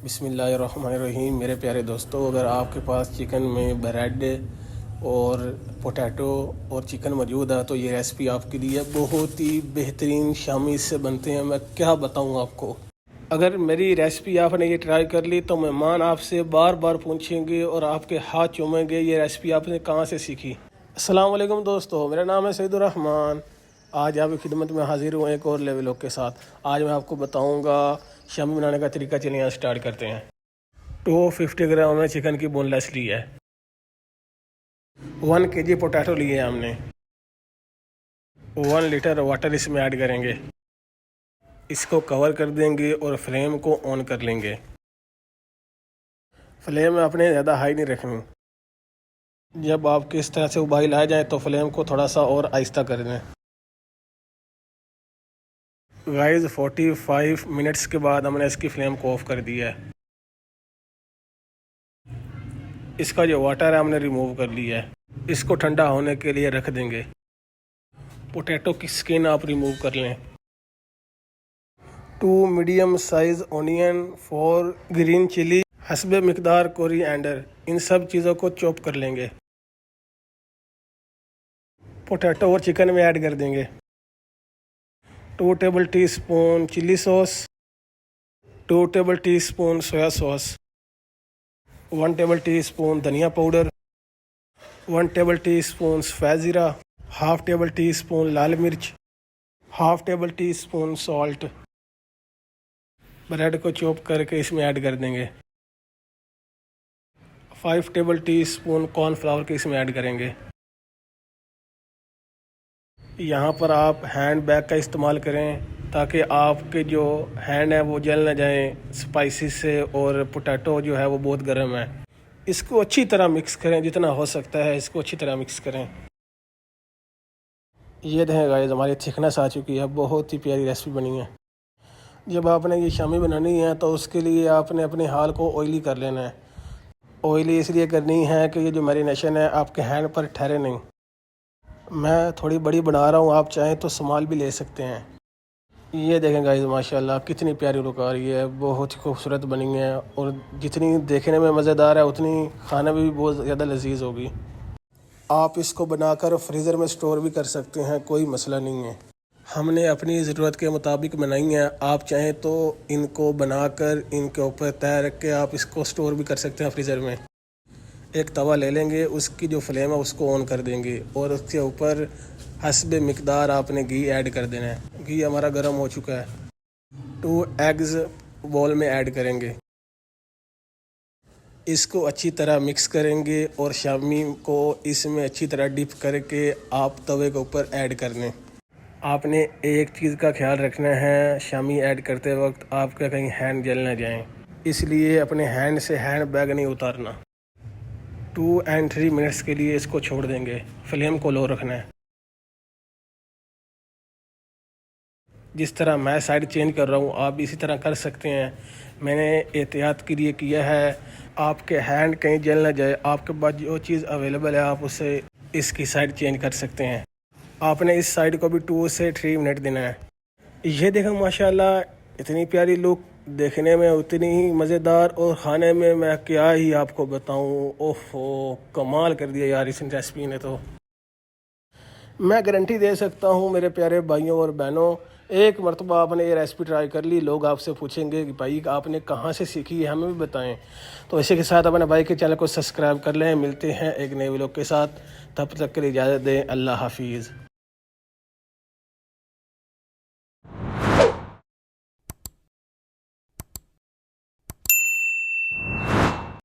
बिस्मिल्लाहिर्रहमानिर्रहीम। मेरे प्यारे दोस्तों, अगर आपके पास चिकन में ब्रेड और पोटैटो और चिकन मौजूद है तो ये रेसिपी आपके लिए बहुत ही बेहतरीन शामी इससे बनते हैं। मैं क्या बताऊं आपको। अगर मेरी रेसिपी आपने ये ट्राई कर ली तो मेहमान आपसे बार बार पूछेंगे और आपके हाथ चूमेंगे ये रेसिपी आपने कहाँ से सीखी। अस्सलाम वालेकुम दोस्तों, मेरा नाम है सईदुर रहमान। आज आपकी खिदमत में हाजिर हूँ एक और लेवलों के साथ। आज मैं आपको बताऊँगा शामी बनाने का तरीका। चलिए यहाँ स्टार्ट करते हैं। 250 ग्राम में चिकन की बोनलेस ली है। 1 kg पोटैटो लिए हमने। 1 लीटर वाटर इसमें ऐड करेंगे। इसको कवर कर देंगे और फ्लेम को ऑन कर लेंगे। फ्लेम अपने ज़्यादा हाई नहीं रखनी। जब आपके इस तरह से उबाल आ जाए तो फ्लेम को थोड़ा सा और आहिस्ता कर दें। गाइस 45 मिनट्स के बाद हमने इसकी फ्लेम को ऑफ कर दिया है। इसका जो वाटर है हमने रिमूव कर लिया है। इसको ठंडा होने के लिए रख देंगे। पोटैटो की स्किन आप रिमूव कर लें। 2 medium size onion, 4 green chilli, हस्बे मिकदार कोरिएंडर, इन सब चीज़ों को चॉप कर लेंगे। पोटैटो और चिकन में ऐड कर देंगे। 2 table tea spoon chilli sauce, 2 table tea spoon soya sauce, 1 table tea spoon धनिया पाउडर, 1 टेबल टी स्पून सफ़ेद ज़ीरा, हाफ़ टेबल टी स्पून लाल मिर्च, half table tea spoon salt. Bread को चॉप करके इसमें ऐड कर देंगे। 5 टेबल टी स्पून कॉर्नफ्लावर के इसमें ऐड करेंगे। यहाँ पर आप हैंड बैग का इस्तेमाल करें ताकि आपके जो हैंड है वो जल ना जाए स्पाइसी से, और पोटैटो जो है वो बहुत गर्म है। इसको अच्छी तरह मिक्स करें, जितना हो सकता है इसको अच्छी तरह मिक्स करें। ये देखें गाइस, हमारी थिकनेस आ चुकी है। बहुत ही प्यारी रेसिपी बनी है। जब आपने ये शामी बनानी है तो उसके लिए आपने अपने हाल को ऑयली कर लेना है। ऑयली इसलिए करनी है कि ये जो मैरिनेशन है आपके हैंड पर ठहरे नहीं। मैं थोड़ी बड़ी बना रहा हूँ, आप चाहें तो स्मॉल भी ले सकते हैं। ये देखें गाइस, माशाल्लाह कितनी प्यारी लुक आ रही है। बहुत ही खूबसूरत बनी है और जितनी देखने में मज़ेदार है उतनी खाने में भी बहुत ज़्यादा लजीज होगी। आप इसको बनाकर फ्रीज़र में स्टोर भी कर सकते हैं, कोई मसला नहीं है। हमने अपनी ज़रूरत के मुताबिक बनाई है। आप चाहें तो इनको बनाकर इनके ऊपर तय रख के आप इसको स्टोर भी कर सकते हैं फ्रीज़र में। एक तवा ले लेंगे, उसकी जो फ्लेम है उसको ऑन कर देंगे और उसके ऊपर हस्बे मिकदार आपने घी ऐड कर देना है। घी हमारा गर्म हो चुका है। 2 एग्स बॉल में ऐड करेंगे। इसको अच्छी तरह मिक्स करेंगे और शामी को इसमें अच्छी तरह डिप करके आप तवे के ऊपर ऐड कर लें। आपने एक चीज़ का ख्याल रखना है, शामी ऐड करते वक्त आपका कहीं हैंड जल ना जाए, इसलिए अपने हैंड से हैंड बैग नहीं उतारना। 2 और 3 मिनट्स के लिए इसको छोड़ देंगे। फ्लेम को लो रखना है। जिस तरह मैं साइड चेंज कर रहा हूँ आप इसी तरह कर सकते हैं। मैंने एहतियात के लिए किया है, आपके हैंड कहीं जल ना जाए। आपके पास जो चीज़ अवेलेबल है आप उससे इसकी साइड चेंज कर सकते हैं। आपने इस साइड को भी 2 से 3 मिनट देना है। ये देखो माशाल्लाह, इतनी प्यारी लुक, देखने में उतनी ही मज़ेदार, और खाने में मैं क्या ही आपको बताऊं। ओहो, कमाल कर दिया यार इस रेसिपी ने। तो मैं गारंटी दे सकता हूं मेरे प्यारे भाइयों और बहनों, एक मरतबा आपने ये रेसिपी ट्राई कर ली, लोग आपसे पूछेंगे कि भाई आपने कहाँ से सीखी है, हमें भी बताएं। तो इसी के साथ अपने भाई के चैनल को सब्सक्राइब कर लें। मिलते हैं एक नए व्लॉग के साथ, तब तक के लिए इजाज़त दें। अल्लाह हाफिज़।